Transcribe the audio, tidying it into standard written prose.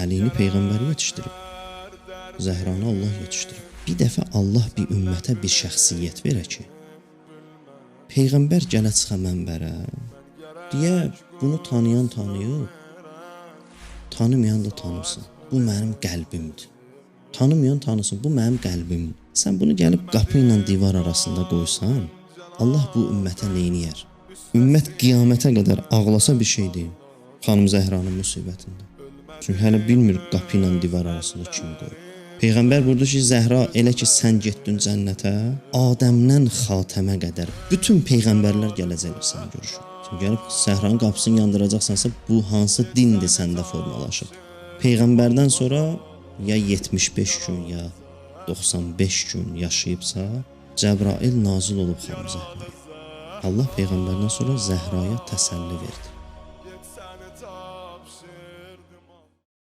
Əlini peyğəmbər yetişdirib. Zəhranı Allah yetişdirib. Bir dəfə Allah bir ümmətə bir şəxsiyyət verə ki, peyğəmbər gələ çıxa mənbərə, deyə bunu tanıyan tanıyıb, tanımayan da tanısın. Bu mənim qəlbimdir. Tanımayan tanısın, bu mənim qəlbimdir. Sən bunu gəlib qapı ilə divar arasında qoysan, Allah bu ümmətə neyniyər? Ümmət qiyamətə qədər ağlasa bir şey deyil. Xanım Zəhranın müsibətində. Çünki hələ bilmir qapı ilə divar arasında kim qoyub. Peyğəmbər buyurdu ki, Zəhra, elə ki sən getdin cənnətə, Adəmdən Xatəmə qədər bütün peyğəmbərlər gələcək sən görüşün. Çünki gəlib Zəhranın qapısını yandıracaqsansa, bu hansı dindir səndə formalaşıb. Peyğəmbərdən sonra ya 75 gün, ya 95 gün yaşayıbsa, Cəbrail nazil olub xanım Zəhraya. Allah peyğəmbərdən sonra Zəhraya təsəlli verdi.